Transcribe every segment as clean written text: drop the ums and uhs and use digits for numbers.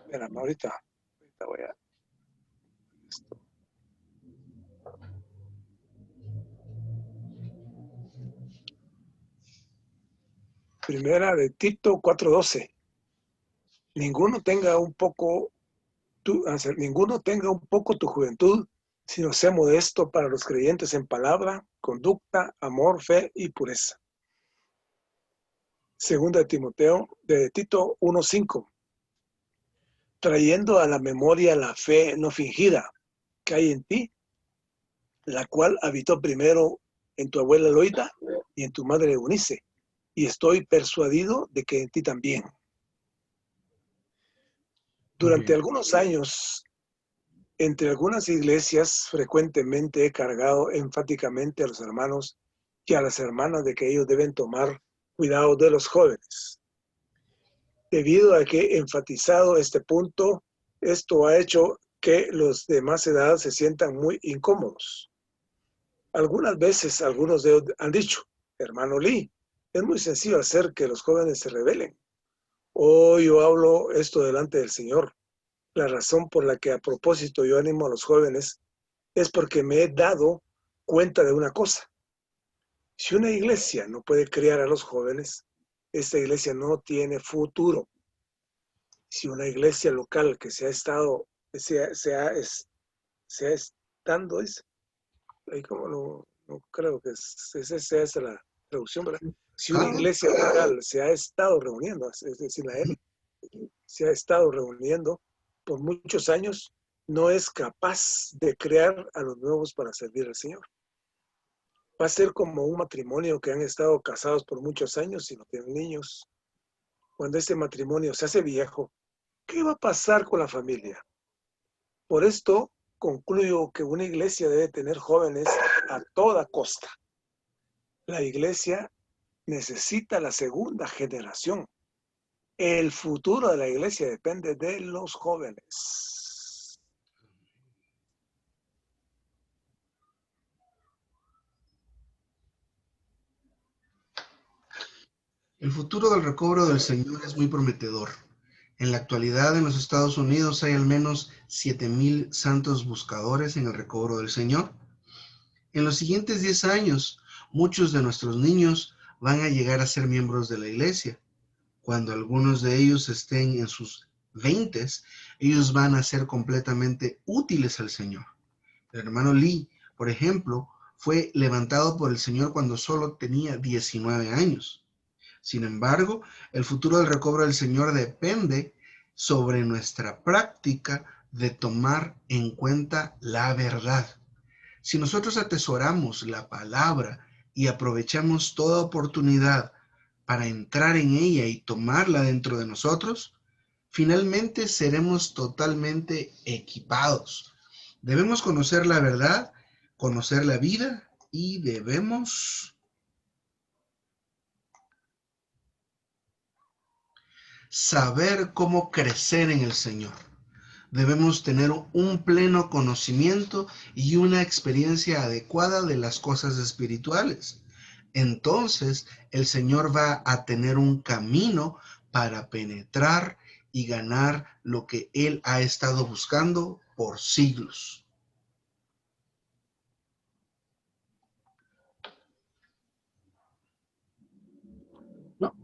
Espérame, ahorita voy a... Esto. Primera de Tito 4:12. Ninguno tenga un poco tu juventud, sino sea modesto para los creyentes en palabra, conducta, amor, fe y pureza. Segunda de Tito 1:5. Trayendo a la memoria la fe no fingida que hay en ti, la cual habitó primero en tu abuela Loida y en tu madre Eunice, y estoy persuadido de que en ti también. Durante algunos años, entre algunas iglesias, frecuentemente he cargado enfáticamente a los hermanos y a las hermanas de que ellos deben tomar cuidado de los jóvenes. Debido a que he enfatizado este punto, esto ha hecho que los de más edad se sientan muy incómodos. Algunas veces algunos de ellos han dicho, hermano Lee, es muy sencillo hacer que los jóvenes se rebelen. Hoy yo hablo esto delante del Señor. La razón por la que a propósito yo animo a los jóvenes es porque me he dado cuenta de una cosa. Si una iglesia no puede criar a los jóvenes, esta iglesia no tiene futuro. Si una iglesia local que se ha estado, estando, ahí como no creo que esa es la traducción, ¿verdad? Si una iglesia local se ha estado reuniendo, es decir, la L, se ha estado reuniendo por muchos años, no es capaz de crear a los nuevos para servir al Señor. Va a ser como un matrimonio que han estado casados por muchos años y no tienen niños. Cuando este matrimonio se hace viejo, ¿qué va a pasar con la familia? Por esto concluyo que una iglesia debe tener jóvenes a toda costa. La iglesia necesita la segunda generación. El futuro de la iglesia depende de los jóvenes. El futuro del recobro del Señor es muy prometedor. En la actualidad, en los Estados Unidos hay al menos 7,000 santos buscadores en el recobro del Señor. En los siguientes 10 años, muchos de nuestros niños van a llegar a ser miembros de la iglesia. Cuando algunos de ellos estén en sus 20s, ellos van a ser completamente útiles al Señor. El hermano Lee, por ejemplo, fue levantado por el Señor cuando solo tenía 19 años. Sin embargo, el futuro del recobro del Señor depende sobre nuestra práctica de tomar en cuenta la verdad. Si nosotros atesoramos la palabra y aprovechamos toda oportunidad para entrar en ella y tomarla dentro de nosotros, finalmente seremos totalmente equipados. Debemos conocer la verdad, conocer la vida y debemos saber cómo crecer en el Señor. Debemos tener un pleno conocimiento y una experiencia adecuada de las cosas espirituales. Entonces, el Señor va a tener un camino para penetrar y ganar lo que Él ha estado buscando por siglos. No.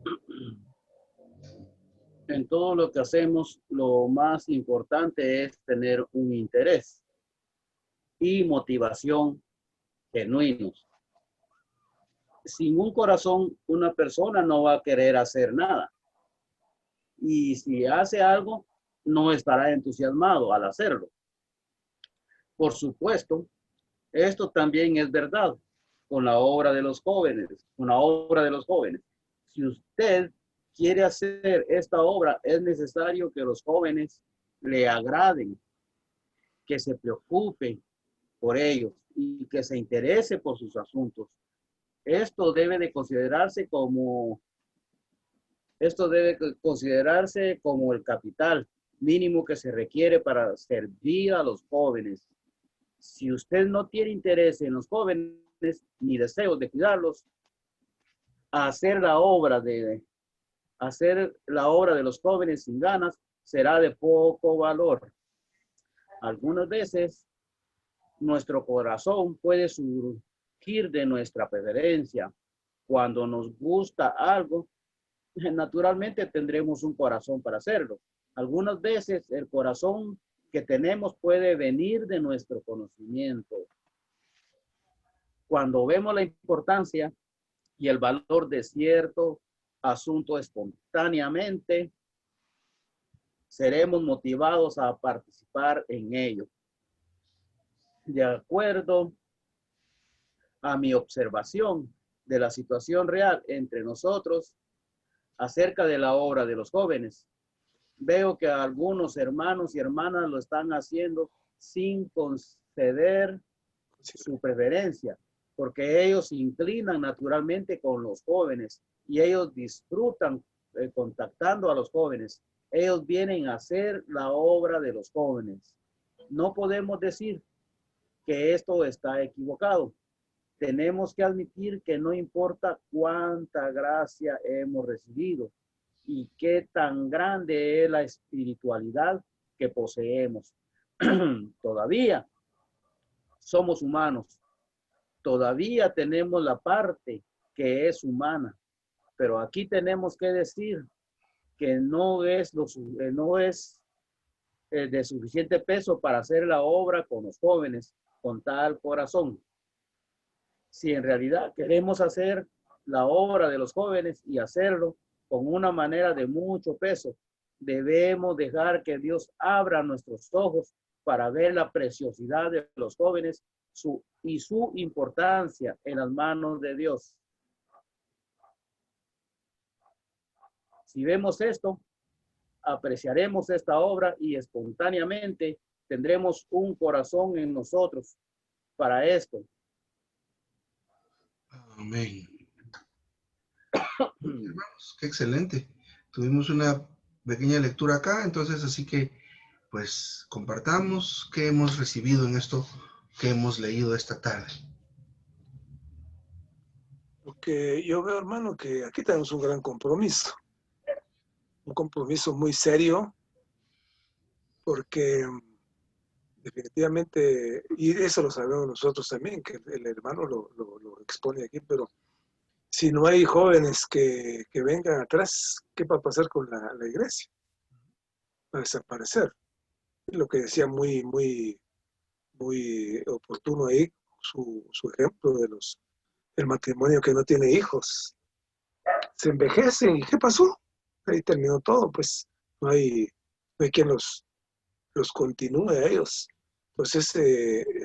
En todo lo que hacemos, lo más importante es tener un interés y motivación genuinos. Sin un corazón, una persona no va a querer hacer nada. Y si hace algo, no estará entusiasmado al hacerlo. Por supuesto, esto también es verdad con la obra de los jóvenes, con la obra de los jóvenes. Si usted quiere hacer esta obra, es necesario que los jóvenes le agraden, que se preocupen por ellos y que se interese por sus asuntos. Esto debe considerarse como el capital mínimo que se requiere para servir a los jóvenes. Si usted no tiene interés en los jóvenes ni deseos de cuidarlos, hacer la obra de los jóvenes sin ganas será de poco valor. Algunas veces nuestro corazón puede surgir de nuestra preferencia. Cuando nos gusta algo, naturalmente tendremos un corazón para hacerlo. Algunas veces el corazón que tenemos puede venir de nuestro conocimiento. Cuando vemos la importancia y el valor de cierto asunto espontáneamente, seremos motivados a participar en ello. De acuerdo a mi observación de la situación real entre nosotros acerca de la obra de los jóvenes, veo que algunos hermanos y hermanas lo están haciendo sin conceder su preferencia, porque ellos se inclinan naturalmente con los jóvenes y ellos disfrutan contactando a los jóvenes. Ellos vienen a hacer la obra de los jóvenes. No podemos decir que esto está equivocado. Tenemos que admitir que no importa cuánta gracia hemos recibido y qué tan grande es la espiritualidad que poseemos. Todavía somos humanos. Todavía tenemos la parte que es humana. Pero aquí tenemos que decir que no es de suficiente peso para hacer la obra con los jóvenes con tal corazón. Si en realidad queremos hacer la obra de los jóvenes y hacerlo con una manera de mucho peso, debemos dejar que Dios abra nuestros ojos para ver la preciosidad de los jóvenes y su importancia en las manos de Dios. Si vemos esto, apreciaremos esta obra y espontáneamente tendremos un corazón en nosotros para esto. Amén. Hermanos, qué excelente. Tuvimos una pequeña lectura acá, entonces así que pues compartamos qué hemos recibido en esto que hemos leído esta tarde. Porque yo veo, hermano, que aquí tenemos un gran compromiso. Un compromiso muy serio, porque definitivamente, y eso lo sabemos nosotros también, que el hermano lo expone aquí, pero si no hay jóvenes que vengan atrás, ¿qué va a pasar con la iglesia? Va a desaparecer. Lo que decía muy oportuno ahí, su ejemplo del matrimonio que no tiene hijos. Se envejecen, ¿y qué pasó? Ahí terminó todo, pues no hay quien los continúe a ellos. Entonces,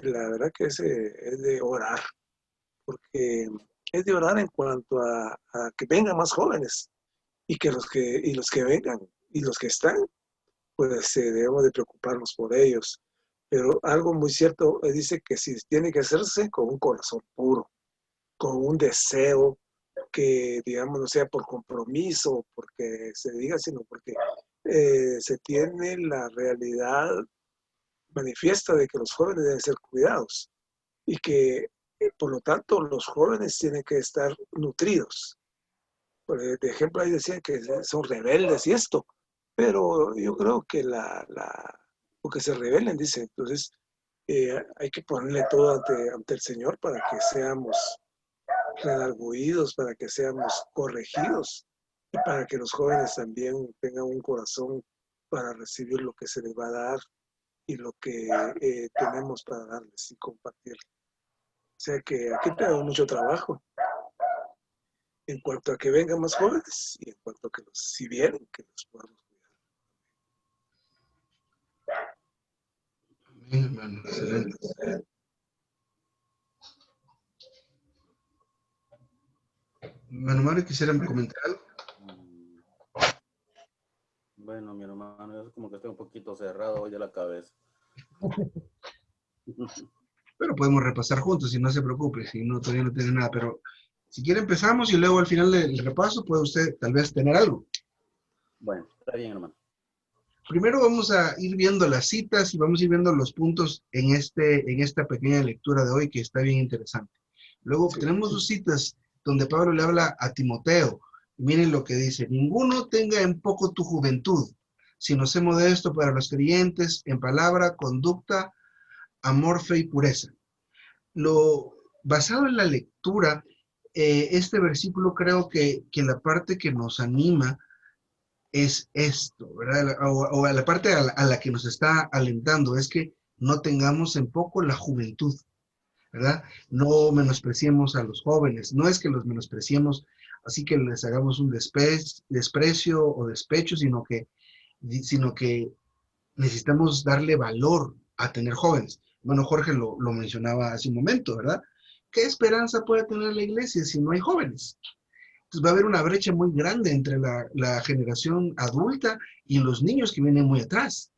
la verdad que es de orar, porque es de orar en cuanto a que vengan más jóvenes y los que vengan y los que están, pues debemos de preocuparnos por ellos. Pero algo muy cierto dice que si tiene que hacerse con un corazón puro, con un deseo que, digamos, no sea por compromiso, porque se diga, sino porque se tiene la realidad manifiesta de que los jóvenes deben ser cuidados y que, por lo tanto, los jóvenes tienen que estar nutridos. Por ejemplo, ahí decían que son rebeldes y esto, pero yo creo que porque se rebelen, dice, entonces hay que ponerle todo ante el Señor para que seamos redarguidos, para que seamos corregidos y para que los jóvenes también tengan un corazón para recibir lo que se les va a dar y lo que tenemos para darles y compartir. O sea que aquí tenemos mucho trabajo en cuanto a que vengan más jóvenes y en cuanto a que si vienen, que los podamos cuidar. Amén, hermano. Excelente. Hermano Mario, ¿quisiera comentar algo? Bueno, mi hermano, yo como que estoy un poquito cerrado hoy de la cabeza. Pero podemos repasar juntos, si no se preocupe, si no, todavía no tiene nada. Pero si quiere empezamos y luego al final del repaso puede usted tal vez tener algo. Bueno, está bien, hermano. Primero vamos a ir viendo las citas y vamos a ir viendo los puntos en esta pequeña lectura de hoy que está bien interesante. Luego tenemos dos citas donde Pablo le habla a Timoteo. Y miren lo que dice: ninguno tenga en poco tu juventud, sino sé modesto para los creyentes en palabra, conducta, amor, fe y pureza. Basado en la lectura, este versículo creo que la parte que nos anima es esto, ¿verdad? O a la parte a la que nos está alentando, es que no tengamos en poco la juventud, ¿verdad? No menospreciemos a los jóvenes, no es que los menospreciemos, así que les hagamos un desprecio o despecho, sino que necesitamos darle valor a tener jóvenes. Bueno, Jorge lo mencionaba hace un momento, ¿verdad? ¿Qué esperanza puede tener la iglesia si no hay jóvenes? Entonces va a haber una brecha muy grande entre la generación adulta y los niños que vienen muy atrás.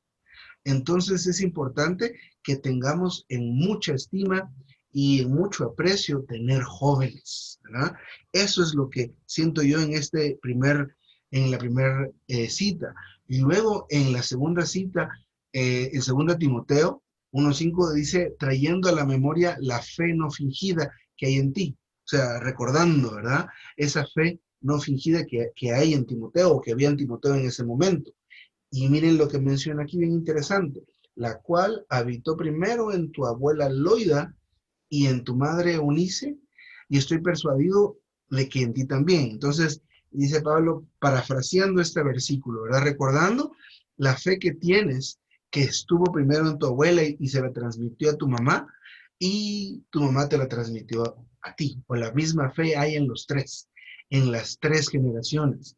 Entonces es importante que tengamos en mucha estima y en mucho aprecio tener jóvenes, ¿verdad? Eso es lo que siento yo en la primera cita. Y luego en la segunda cita, en 2 Timoteo 1:5 dice, trayendo a la memoria la fe no fingida que hay en ti. O sea, recordando, ¿verdad? Esa fe no fingida que hay en Timoteo o que había en Timoteo en ese momento. Y miren lo que menciona aquí, bien interesante, la cual habitó primero en tu abuela Loida y en tu madre Eunice, y estoy persuadido de que en ti también. Entonces, dice Pablo, parafraseando este versículo, ¿verdad? Recordando la fe que tienes, que estuvo primero en tu abuela y se la transmitió a tu mamá, y tu mamá te la transmitió a ti. O la misma fe hay en los tres, en las tres generaciones.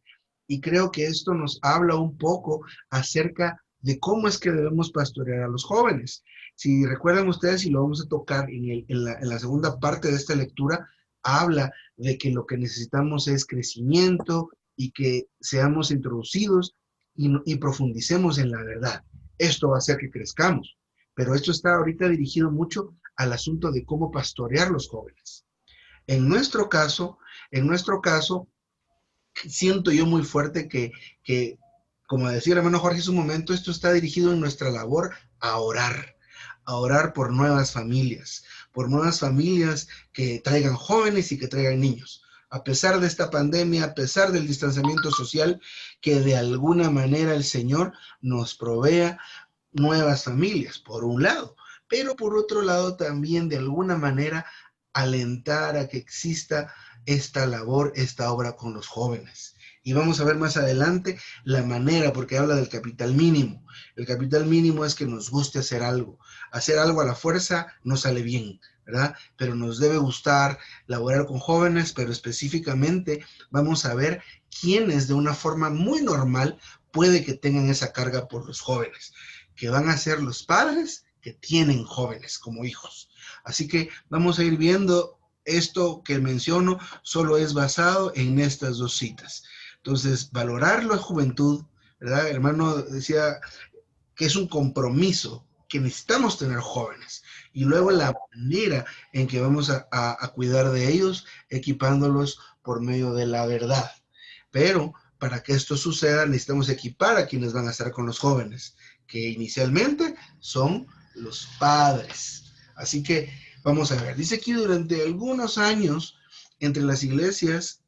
Y creo que esto nos habla un poco acerca de cómo es que debemos pastorear a los jóvenes. Si recuerdan ustedes, y lo vamos a tocar en la segunda parte de esta lectura, habla de que lo que necesitamos es crecimiento y que seamos introducidos y profundicemos en la verdad. Esto va a hacer que crezcamos, pero esto está ahorita dirigido mucho al asunto de cómo pastorear los jóvenes. En nuestro caso, siento yo muy fuerte que, como decía el hermano Jorge hace un momento, esto está dirigido en nuestra labor a orar por nuevas familias que traigan jóvenes y que traigan niños. A pesar de esta pandemia, a pesar del distanciamiento social, que de alguna manera el Señor nos provea nuevas familias, por un lado, pero por otro lado también de alguna manera alentar a que exista esta labor, esta obra con los jóvenes. Y vamos a ver más adelante la manera, porque habla del capital mínimo. El capital mínimo es que nos guste hacer algo. Hacer algo a la fuerza no sale bien, ¿verdad? Pero nos debe gustar laborar con jóvenes, pero específicamente vamos a ver quiénes de una forma muy normal puede que tengan esa carga por los jóvenes, que van a ser los padres que tienen jóvenes como hijos. Así que vamos a ir viendo esto que menciono, solo es basado en estas dos citas. Entonces, valorar la juventud, ¿verdad? El hermano decía que es un compromiso, que necesitamos tener jóvenes. Y luego la manera en que vamos a cuidar de ellos, equipándolos por medio de la verdad. Pero para que esto suceda, necesitamos equipar a quienes van a estar con los jóvenes, que inicialmente son los padres. Así que vamos a ver, dice aquí durante algunos años entre las iglesias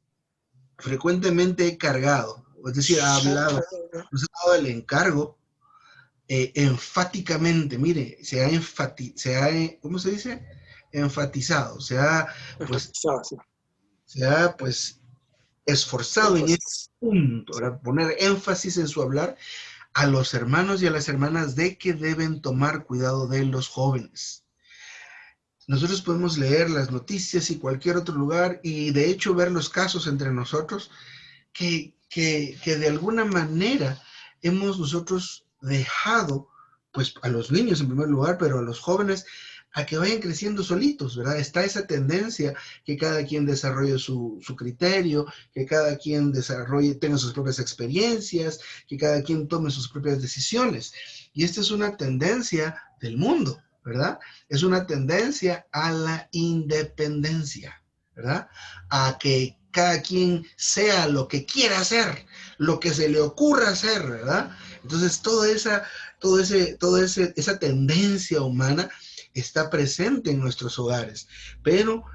frecuentemente he cargado, es decir, ha hablado, nos ha dado el encargo enfáticamente, mire, ¿cómo se dice? Enfatizado, pues, se ha pues esforzado en este punto, ¿verdad? Poner énfasis en su hablar a los hermanos y a las hermanas de que deben tomar cuidado de los jóvenes. Nosotros podemos leer las noticias y cualquier otro lugar y de hecho ver los casos entre nosotros que de alguna manera hemos nosotros dejado pues a los niños en primer lugar, pero a los jóvenes a que vayan creciendo solitos, ¿verdad? Está esa tendencia que cada quien desarrolle su criterio, que cada quien tenga sus propias experiencias, que cada quien tome sus propias decisiones. Y esta es una tendencia del mundo, ¿verdad? Es una tendencia a la independencia, ¿verdad? A que cada quien sea lo que quiera hacer, lo que se le ocurra hacer, ¿verdad? Entonces, esa tendencia humana está presente en nuestros hogares, pero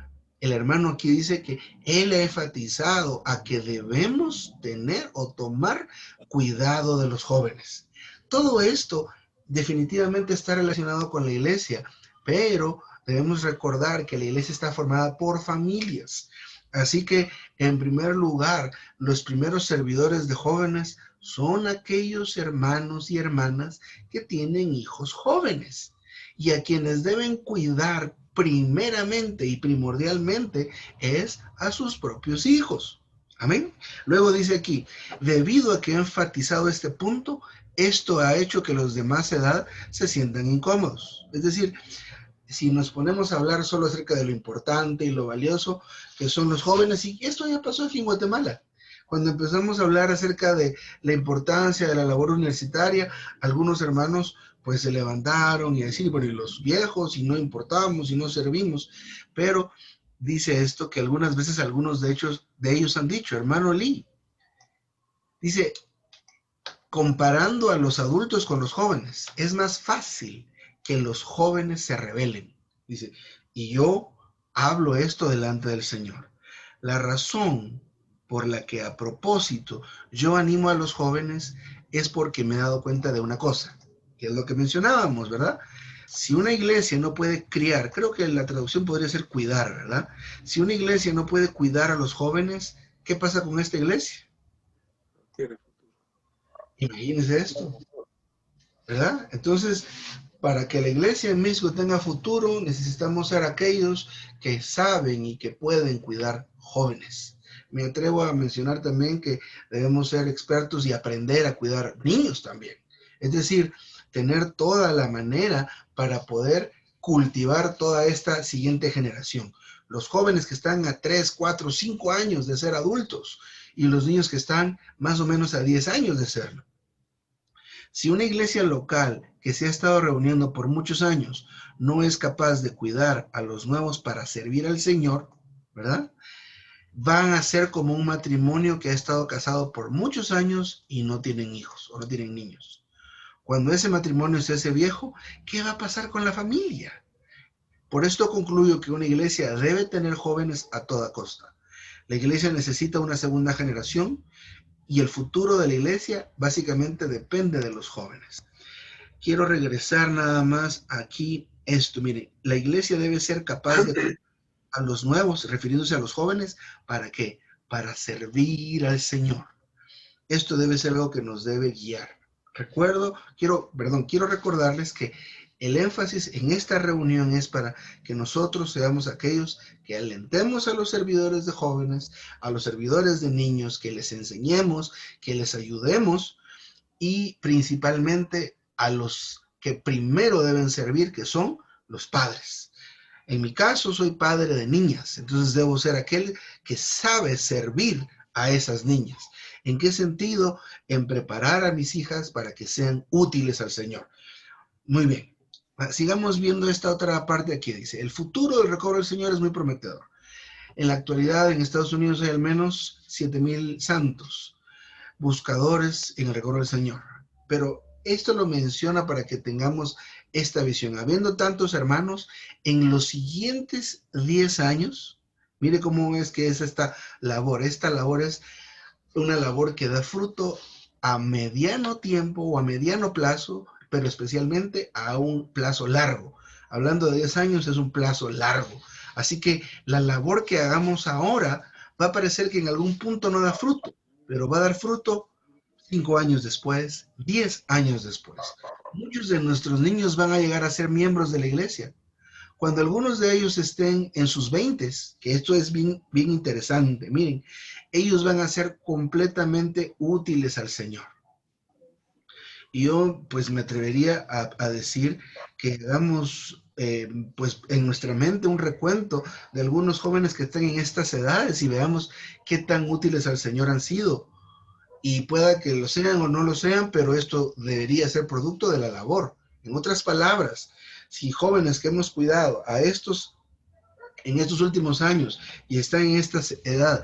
el hermano aquí dice que él ha enfatizado a que debemos tener o tomar cuidado de los jóvenes. Todo esto definitivamente está relacionado con la iglesia, pero debemos recordar que la iglesia está formada por familias. Así que, en primer lugar, los primeros servidores de jóvenes son aquellos hermanos y hermanas que tienen hijos jóvenes y a quienes deben cuidar primeramente y primordialmente es a sus propios hijos. Amén. Luego dice aquí, debido a que he enfatizado este punto, esto ha hecho que los de más edad se sientan incómodos. Es decir, si nos ponemos a hablar solo acerca de lo importante y lo valioso que son los jóvenes, y esto ya pasó aquí en Guatemala. Cuando empezamos a hablar acerca de la importancia de la labor universitaria, algunos hermanos pues se levantaron y decir, bueno, y los viejos, y no importamos, y no servimos. Pero dice esto que algunas veces algunos de ellos han dicho, hermano Lee, dice, comparando a los adultos con los jóvenes, es más fácil que los jóvenes se rebelen. Dice, y yo hablo esto delante del Señor. La razón por la que a propósito yo animo a los jóvenes es porque me he dado cuenta de una cosa, que es lo que mencionábamos, ¿verdad? Si una iglesia no puede criar, creo que la traducción podría ser cuidar, ¿verdad? Si una iglesia no puede cuidar a los jóvenes, ¿qué pasa con esta iglesia? Imagínense esto, ¿verdad? Entonces, para que la iglesia en México tenga futuro, necesitamos ser aquellos que saben y que pueden cuidar jóvenes. Me atrevo a mencionar también que debemos ser expertos y aprender a cuidar niños también. Es decir, tener toda la manera para poder cultivar toda esta siguiente generación. Los jóvenes que están a 3, 4, 5 años de ser adultos y los niños que están más o menos a 10 años de serlo. Si una iglesia local que se ha estado reuniendo por muchos años no es capaz de cuidar a los nuevos para servir al Señor, ¿verdad? Van a ser como un matrimonio que ha estado casado por muchos años y no tienen hijos o no tienen niños. Cuando ese matrimonio se hace viejo, ¿qué va a pasar con la familia? Por esto concluyo que una iglesia debe tener jóvenes a toda costa. La iglesia necesita una segunda generación y el futuro de la iglesia básicamente depende de los jóvenes. Quiero regresar nada más aquí esto. Miren, la iglesia debe ser capaz de a los nuevos, refiriéndose a los jóvenes, ¿para qué? Para servir al Señor. Esto debe ser algo que nos debe guiar. Quiero recordarles que el énfasis en esta reunión es para que nosotros seamos aquellos que alentemos a los servidores de jóvenes, a los servidores de niños, que les enseñemos, que les ayudemos y principalmente a los que primero deben servir, que son los padres. En mi caso, soy padre de niñas, entonces debo ser aquel que sabe servir a esas niñas. ¿En qué sentido? En preparar a mis hijas para que sean útiles al Señor. Muy bien. Sigamos viendo esta otra parte aquí. Dice, el futuro del recobro del Señor es muy prometedor. En la actualidad en Estados Unidos hay al menos 7,000 santos buscadores en el recobro del Señor. Pero esto lo menciona para que tengamos esta visión. Habiendo tantos hermanos, en los siguientes 10 años, mire cómo es que es esta labor. Esta labor es una labor que da fruto a mediano tiempo o a mediano plazo, pero especialmente a un plazo largo. Hablando de 10 años es un plazo largo. Así que la labor que hagamos ahora va a parecer que en algún punto no da fruto, pero va a dar fruto 5 años después, 10 años después. Muchos de nuestros niños van a llegar a ser miembros de la iglesia. Cuando algunos de ellos estén en sus 20s, que esto es bien interesante, miren, ellos van a ser completamente útiles al Señor. Y yo pues me atrevería a decir que hagamos pues en nuestra mente un recuento de algunos jóvenes que están en estas edades y veamos qué tan útiles al Señor han sido. Y pueda que lo sean o no lo sean, pero esto debería ser producto de la labor. En otras palabras, si jóvenes que hemos cuidado a estos en estos últimos años y están en esta edad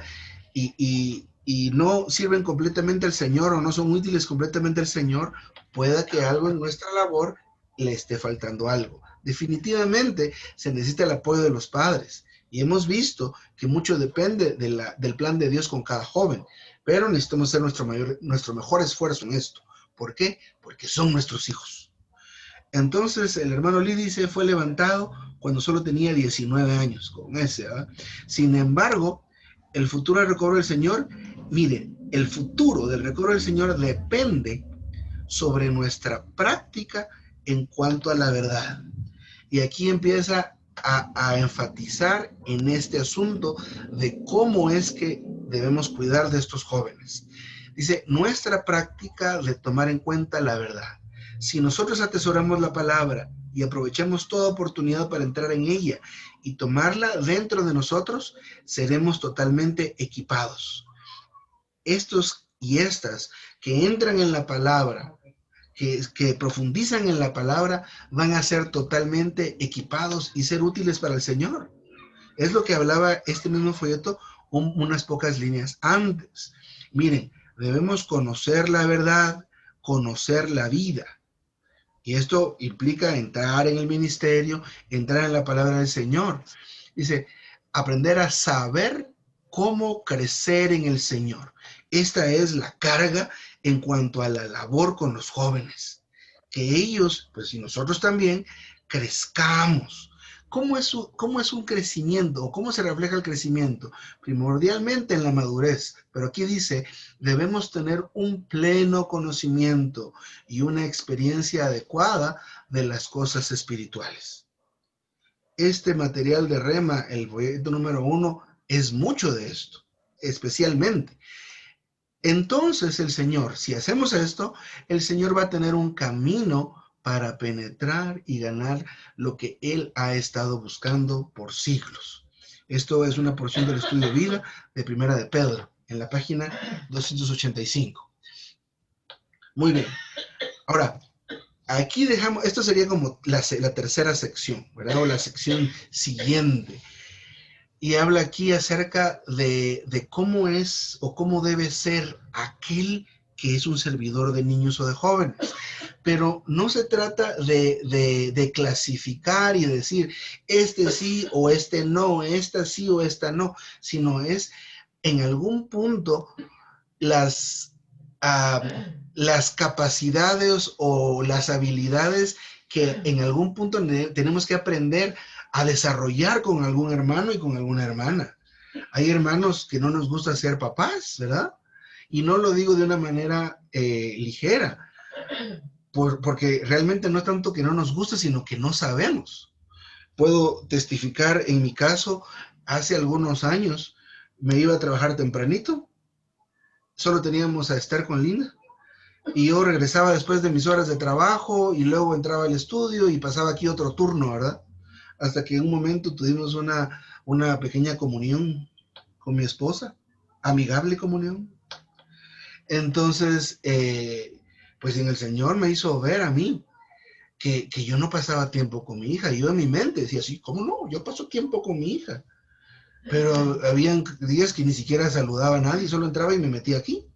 y no sirven completamente al Señor o no son útiles completamente al Señor, pueda que algo en nuestra labor le esté faltando algo. Definitivamente se necesita el apoyo de los padres y hemos visto que mucho depende del plan de Dios con cada joven, pero necesitamos hacer nuestro mejor esfuerzo en esto. ¿Por qué? Porque son nuestros hijos. Entonces el hermano Lee dice, fue levantado cuando solo tenía 19 años, con ese, ¿verdad? Sin embargo, el futuro del recobro del Señor, mire, el futuro del recobro del Señor depende sobre nuestra práctica en cuanto a la verdad. Y aquí empieza a enfatizar en este asunto de cómo es que debemos cuidar de estos jóvenes. Dice, nuestra práctica de tomar en cuenta la verdad. Si nosotros atesoramos la palabra y aprovechamos toda oportunidad para entrar en ella y tomarla dentro de nosotros, seremos totalmente equipados. Estos y estas que entran en la palabra, que profundizan en la palabra, van a ser totalmente equipados y ser útiles para el Señor. Es lo que hablaba este mismo folleto unas pocas líneas antes. Miren, debemos conocer la verdad, conocer la vida. Y esto implica entrar en el ministerio, entrar en la palabra del Señor. Dice, aprender a saber cómo crecer en el Señor. Esta es la carga en cuanto a la labor con los jóvenes. Que ellos, pues y nosotros también, crezcamos. ¿Cómo es un crecimiento o cómo se refleja el crecimiento? Primordialmente en la madurez, pero aquí dice, debemos tener un pleno conocimiento y una experiencia adecuada de las cosas espirituales. Este material de Rema, el folleto número 1, es mucho de esto, especialmente. Entonces el Señor, si hacemos esto, el Señor va a tener un camino para penetrar y ganar lo que Él ha estado buscando por siglos. Esto es una porción del estudio de vida de Primera de Pedro, en la página 285. Muy bien. Ahora, aquí dejamos, esto sería como la tercera sección, ¿verdad? O la sección siguiente. Y habla aquí acerca de cómo es o cómo debe ser aquel que es un servidor de niños o de jóvenes. Pero no se trata de clasificar y decir, este sí o este no, esta sí o esta no, sino es en algún punto las capacidades o las habilidades que en algún punto tenemos que aprender a desarrollar con algún hermano y con alguna hermana. Hay hermanos que no nos gusta ser papás, ¿verdad? Y no lo digo de una manera ligera, porque realmente no es tanto que no nos guste, sino que no sabemos. Puedo testificar en mi caso, hace algunos años me iba a trabajar tempranito, solo teníamos a Esther con Linda, y yo regresaba después de mis horas de trabajo y luego entraba al estudio y pasaba aquí otro turno, ¿verdad? Hasta que en un momento tuvimos una pequeña comunión con mi esposa, amigable comunión. Entonces, pues en el Señor me hizo ver a mí que yo no pasaba tiempo con mi hija. Yo en mi mente decía así, ¿cómo no? Yo paso tiempo con mi hija. Pero habían días que ni siquiera saludaba a nadie, solo entraba y me metía aquí.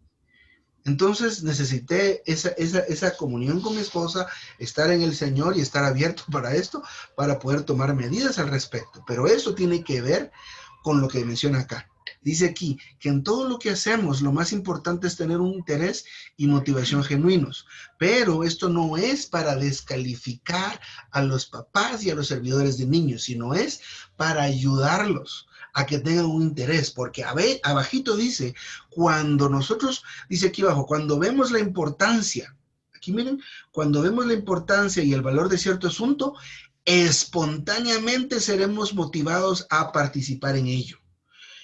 Entonces necesité esa comunión con mi esposa, estar en el Señor y estar abierto para esto, para poder tomar medidas al respecto. Pero eso tiene que ver con lo que menciona acá. Dice aquí que en todo lo que hacemos, lo más importante es tener un interés y motivación genuinos. Pero esto no es para descalificar a los papás y a los servidores de niños, sino es para ayudarlos a que tengan un interés, porque abajito dice, cuando nosotros, dice aquí abajo, cuando vemos la importancia, aquí miren, cuando vemos la importancia y el valor de cierto asunto, espontáneamente seremos motivados a participar en ello.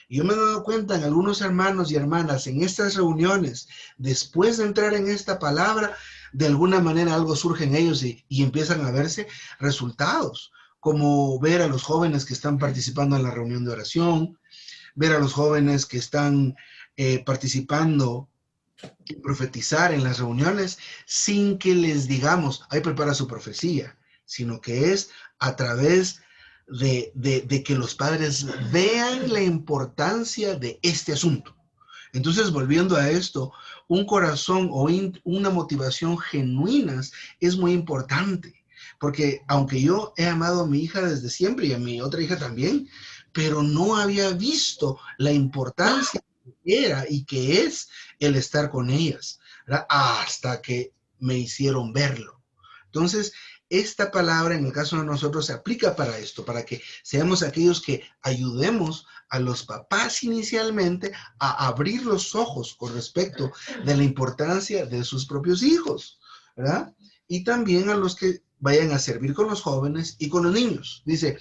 Yo me he dado cuenta en algunos hermanos y hermanas en estas reuniones, después de entrar en esta palabra, de alguna manera algo surge en ellos y empiezan a verse resultados, como ver a los jóvenes que están participando en la reunión de oración, ver a los jóvenes que están participando en profetizar en las reuniones sin que les digamos, ahí prepara su profecía, sino que es a través de que los padres vean la importancia de este asunto. Entonces, volviendo a esto, un corazón o una motivación genuinas es muy importante, porque aunque yo he amado a mi hija desde siempre y a mi otra hija también, pero no había visto la importancia que era y que es el estar con ellas, ¿verdad? Hasta que me hicieron verlo. Entonces, esta palabra en el caso de nosotros se aplica para esto, para que seamos aquellos que ayudemos a los papás inicialmente a abrir los ojos con respecto de la importancia de sus propios hijos, ¿verdad? Y también a los que vayan a servir con los jóvenes y con los niños. Dice,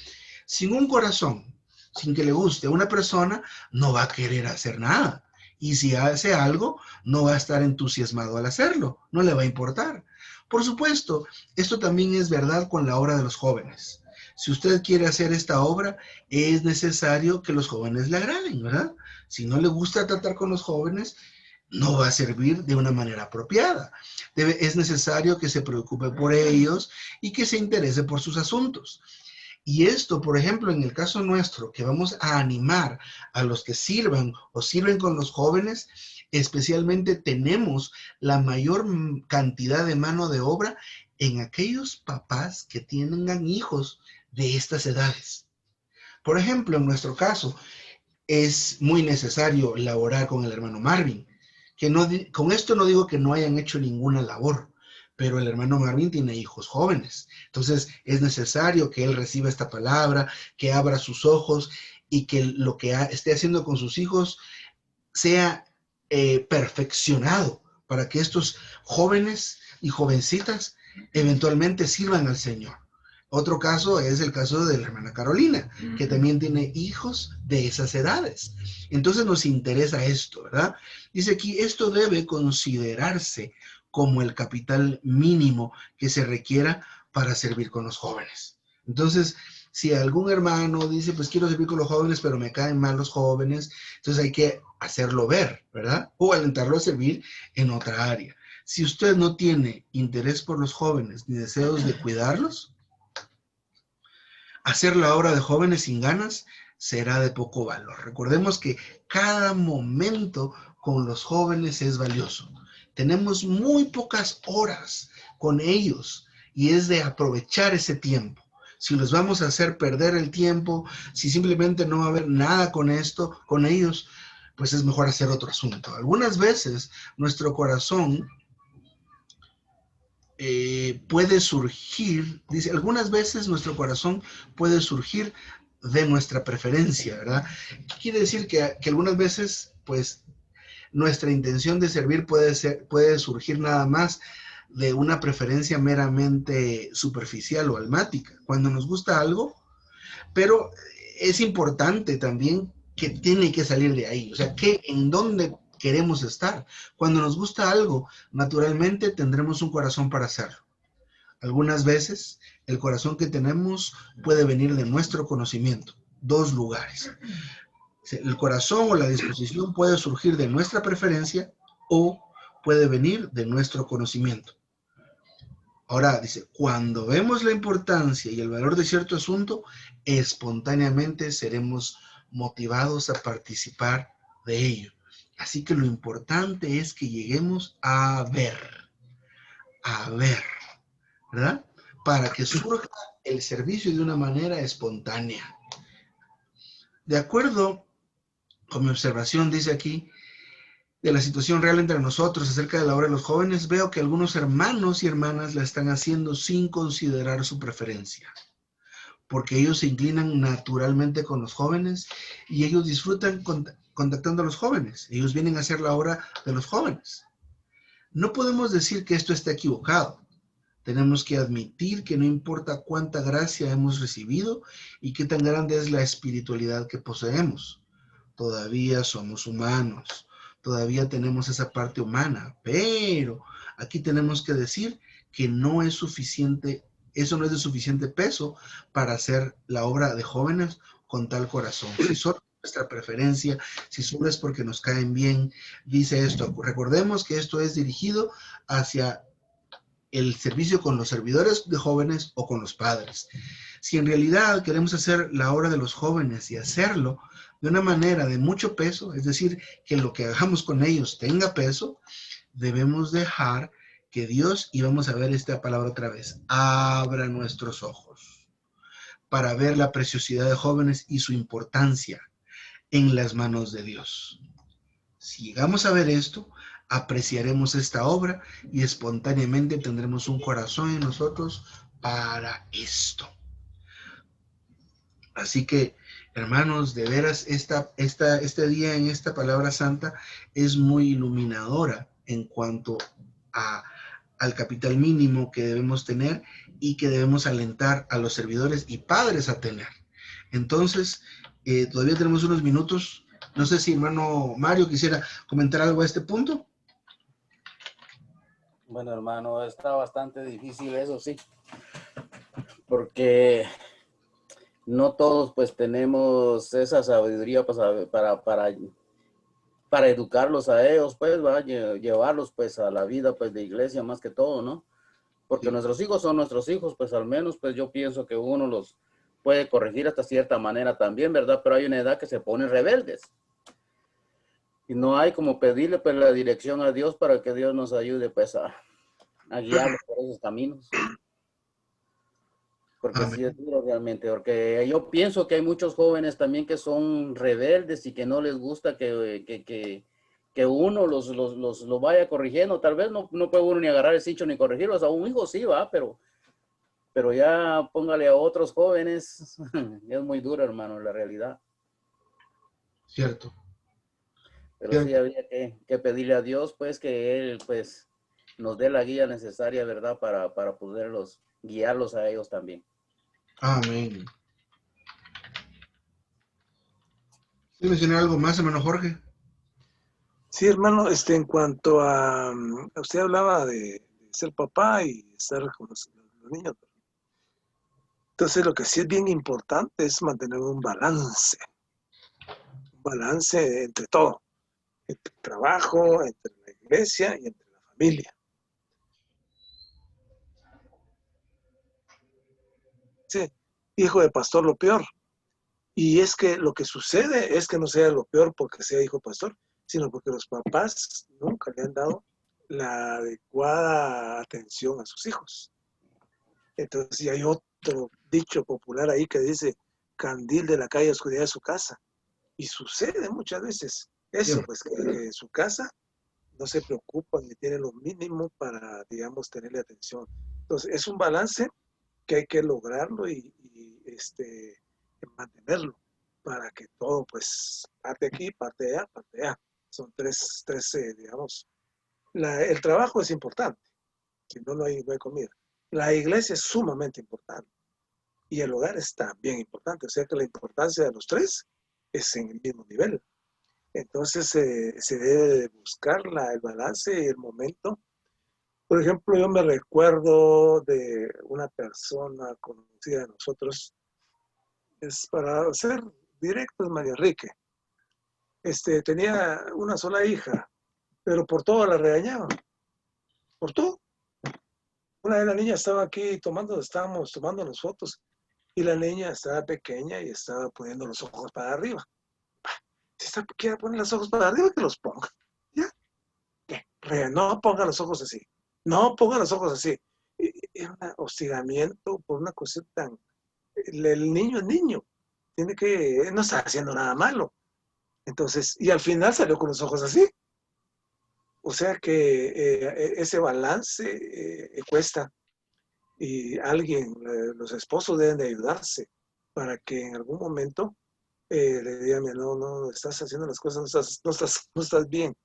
sin un corazón, sin que le guste a una persona, no va a querer hacer nada. Y si hace algo, no va a estar entusiasmado al hacerlo, no le va a importar. Por supuesto, esto también es verdad con la obra de los jóvenes. Si usted quiere hacer esta obra, es necesario que los jóvenes le agraden, ¿verdad? Si no le gusta tratar con los jóvenes, no va a servir de una manera apropiada. Es necesario que se preocupe por ellos y que se interese por sus asuntos. Y esto, por ejemplo, en el caso nuestro, que vamos a animar a los que sirvan o sirven con los jóvenes, especialmente tenemos la mayor cantidad de mano de obra en aquellos papás que tengan hijos de estas edades. Por ejemplo, en nuestro caso, es muy necesario laborar con el hermano Marvin, que no, con esto no digo que no hayan hecho ninguna labor, pero el hermano Marvin tiene hijos jóvenes. Entonces es necesario que él reciba esta palabra, que abra sus ojos y que lo que esté haciendo con sus hijos sea perfeccionado para que estos jóvenes y jovencitas eventualmente sirvan al Señor. Otro caso es el caso de la hermana Carolina, que también tiene hijos de esas edades. Entonces nos interesa esto, ¿verdad? Dice aquí, esto debe considerarse como el capital mínimo que se requiera para servir con los jóvenes. Entonces, si algún hermano dice, pues quiero servir con los jóvenes, pero me caen mal los jóvenes, entonces hay que hacerlo ver, ¿verdad? O alentarlo a servir en otra área. Si usted no tiene interés por los jóvenes ni deseos de cuidarlos, hacer la obra de jóvenes sin ganas será de poco valor. Recordemos que cada momento con los jóvenes es valioso. Tenemos muy pocas horas con ellos y es de aprovechar ese tiempo. Si los vamos a hacer perder el tiempo, si simplemente no va a haber nada con esto, con ellos, pues es mejor hacer otro asunto. Algunas veces nuestro corazón puede surgir, dice, algunas veces nuestro corazón puede surgir de nuestra preferencia, ¿verdad? Quiere decir que algunas veces, pues, nuestra intención de servir puede surgir nada más de una preferencia meramente superficial o almática, cuando nos gusta algo, pero es importante también que tiene que salir de ahí, o sea, en dónde queremos estar. Cuando nos gusta algo, naturalmente tendremos un corazón para hacerlo. Algunas veces el corazón que tenemos puede venir de nuestro conocimiento. Dos lugares. El corazón o la disposición puede surgir de nuestra preferencia o puede venir de nuestro conocimiento. Ahora dice, cuando vemos la importancia y el valor de cierto asunto, espontáneamente seremos motivados a participar de ello. Así que lo importante es que lleguemos a ver, ¿verdad? Para que surja el servicio de una manera espontánea. De acuerdo con mi observación, dice aquí, de la situación real entre nosotros acerca de la obra de los jóvenes, veo que algunos hermanos y hermanas la están haciendo sin considerar su preferencia, porque ellos se inclinan naturalmente con los jóvenes y ellos disfrutan contactando a los jóvenes. Ellos vienen a hacer la obra de los jóvenes. No podemos decir que esto está equivocado. Tenemos que admitir que no importa cuánta gracia hemos recibido y qué tan grande es la espiritualidad que poseemos. Todavía somos humanos, todavía tenemos esa parte humana, pero aquí tenemos que decir que no es suficiente, eso no es de suficiente peso para hacer la obra de jóvenes con tal corazón. Si solo es nuestra preferencia, si solo es porque nos caen bien, dice esto. Recordemos que esto es dirigido hacia el servicio con los servidores de jóvenes o con los padres. Si en realidad queremos hacer la obra de los jóvenes y hacerlo de una manera de mucho peso, es decir, que lo que hagamos con ellos tenga peso, debemos dejar que Dios, y vamos a ver esta palabra otra vez, abra nuestros ojos para ver la preciosidad de jóvenes y su importancia en las manos de Dios. Si llegamos a ver esto, apreciaremos esta obra y espontáneamente tendremos un corazón en nosotros para esto. Así que, hermanos, de veras, este día en esta palabra santa es muy iluminadora en cuanto a, al capital mínimo que debemos tener y que debemos alentar a los servidores y padres a tener. Entonces, todavía tenemos unos minutos. No sé si hermano Mario quisiera comentar algo a este punto. Bueno, hermano, está bastante difícil eso, sí, porque no todos pues tenemos esa sabiduría para educarlos a ellos, pues, va, llevarlos pues a la vida pues de iglesia más que todo, ¿no? Porque Sí. nuestros hijos son nuestros hijos, pues al menos pues yo pienso que uno los puede corregir hasta cierta manera también, ¿verdad? Pero hay una edad que se ponen rebeldes. Y no hay como pedirle pues la dirección a Dios para que Dios nos ayude pues a guiarlos por esos caminos. Porque sí es Amén. duro realmente, porque yo pienso que hay muchos jóvenes también que son rebeldes y que no les gusta que uno los vaya corrigiendo. Tal vez no puede uno ni agarrar el cincho ni corregirlos. A un hijo sí va, pero ya póngale a otros jóvenes. Es muy duro, hermano, la realidad. Cierto, Pero sí cierto. había que pedirle a Dios, pues, que Él, pues, nos dé la guía necesaria, ¿verdad? Para poderlos guiarlos a ellos también. Amén. ¿Sí mencionar algo más, hermano Jorge? Sí, hermano, en cuanto a, usted hablaba de ser papá y estar con los niños. Entonces, lo que sí es bien importante es mantener un balance entre todo, entre el trabajo, entre la iglesia y entre la familia. Sí, hijo de pastor, lo peor. Y es que lo que sucede es que no sea lo peor porque sea hijo pastor, sino porque los papás nunca le han dado la adecuada atención a sus hijos. Entonces, y hay otro dicho popular ahí que dice, candil de la calle, oscuridad de su casa. Y sucede muchas veces eso, Cierto. pues que su casa no se preocupan ni tienen lo mínimo para, digamos, tenerle atención. Entonces, es un balance que hay que lograrlo y mantenerlo para que todo, pues, parte aquí, parte allá, parte allá. Son tres digamos, el trabajo es importante, si no, no hay comida. La iglesia es sumamente importante y el hogar es también importante, o sea que la importancia de los tres es en el mismo nivel. Entonces se debe de buscar el balance y el momento. Por ejemplo, yo me recuerdo de una persona conocida de nosotros, es para ser directo, es María Enrique. Tenía una sola hija, pero por todo la regañaba, por todo. Una vez la niña estaba aquí estábamos tomando las fotos y la niña estaba pequeña y estaba poniendo los ojos para arriba. Si quiere poner los ojos para arriba, que los ponga. ¿Ya? No ponga los ojos así. No ponga los ojos así. Es un hostigamiento por una cuestión tan... El niño es niño. No está haciendo nada malo. Entonces, y al final salió con los ojos así. O sea que ese balance cuesta. Y los esposos deben de ayudarse para que en algún momento le digan, no, estás haciendo las cosas, no estás bien,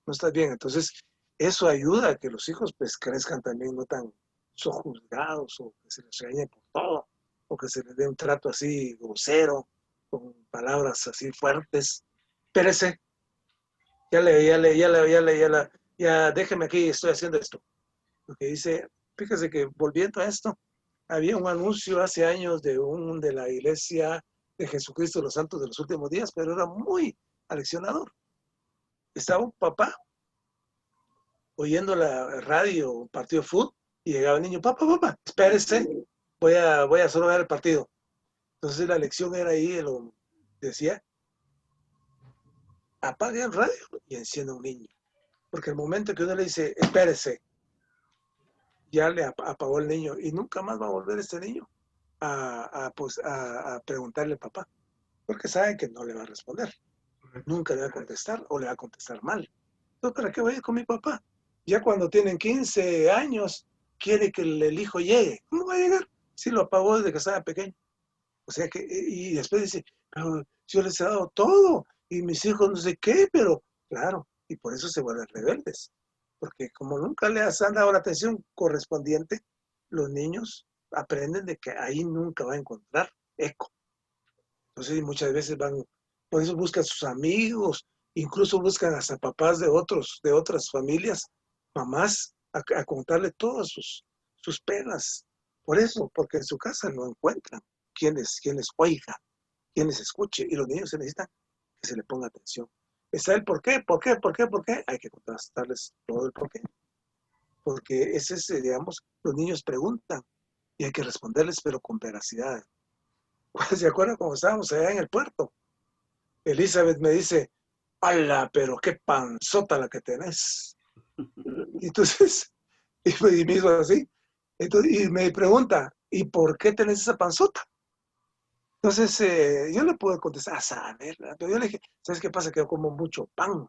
no estás bien. Entonces, eso ayuda a que los hijos pues crezcan también no tan sojuzgados o que se les regañe por todo, o que se les dé un trato así grosero, con palabras así fuertes. Espérese, ya déjeme aquí, estoy haciendo esto. Lo que dice, fíjese que volviendo a esto, había un anuncio hace años de la iglesia de Jesucristo de los Santos de los Últimos Días, pero era muy aleccionador. Estaba un papá oyendo la radio, un partido de fútbol, y llegaba el niño, papá, espérese, voy a solo ver el partido. Entonces la lección era ahí, decía, apague el radio y encienda un niño. Porque el momento que uno le dice, espérese, ya le apagó el niño y nunca más va a volver este niño a preguntarle al papá, porque sabe que no le va a responder, nunca le va a contestar o le va a contestar mal. Entonces, ¿para qué voy a ir con mi papá? Ya cuando tienen 15 años, quiere que el hijo llegue. ¿Cómo va a llegar? Si lo apagó desde que estaba pequeño. O sea que, y después dice, pero yo les he dado todo, y mis hijos no sé qué, pero claro, y por eso se vuelven rebeldes. Porque como nunca les han dado la atención correspondiente, los niños aprenden de que ahí nunca va a encontrar eco. Entonces muchas veces van, por eso buscan sus amigos, incluso buscan hasta papás de otras familias, mamás, a contarle todas sus penas. Por eso, porque en su casa no encuentran quienes oiga, quienes escuche, y los niños se necesitan que se le ponga atención. Está el por qué, por qué, por qué, por qué. Hay que contrastarles todo el por qué. Porque ese es, digamos, los niños preguntan y hay que responderles, pero con veracidad. ¿Se acuerdan cuando estábamos allá en el puerto? Elizabeth me dice, ¡hala, pero qué panzota la que tenés! Y entonces, y me hizo así. Entonces, y me pregunta, ¿y por qué tenés esa panzota? Entonces, yo le puedo contestar, a saber, pero yo le dije, ¿sabes qué pasa? Que yo como mucho pan.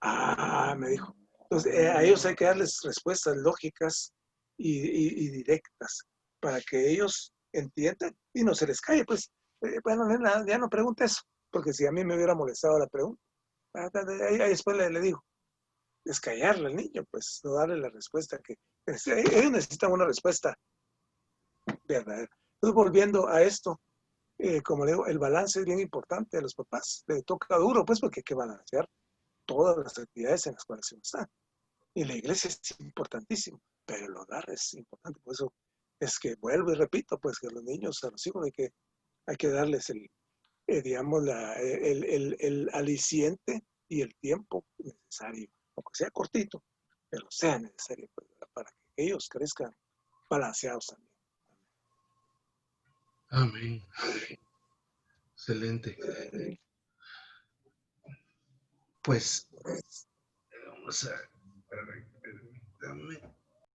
Ah, me dijo. Entonces, a ellos hay que darles respuestas lógicas y directas para que ellos entiendan y no se les cae. Pues, bueno, nena, ya no pregunte eso, porque si a mí me hubiera molestado la pregunta, ahí después le digo, es callarle al niño, pues, no darle la respuesta que ellos necesitan una respuesta verdadera. Entonces, volviendo a esto, como le digo, el balance es bien importante a los papás. Le toca duro, pues, porque hay que balancear todas las actividades en las cuales uno está. Y la iglesia es importantísimo, pero el hogar es importante. Por eso es que vuelvo y repito, pues que a los niños, a los hijos hay que darles digamos, el aliciente y el tiempo necesario, aunque sea cortito, pero sea necesario pues, para que ellos crezcan balanceados también. Amén. Excelente. Pues vamos a... Permítame.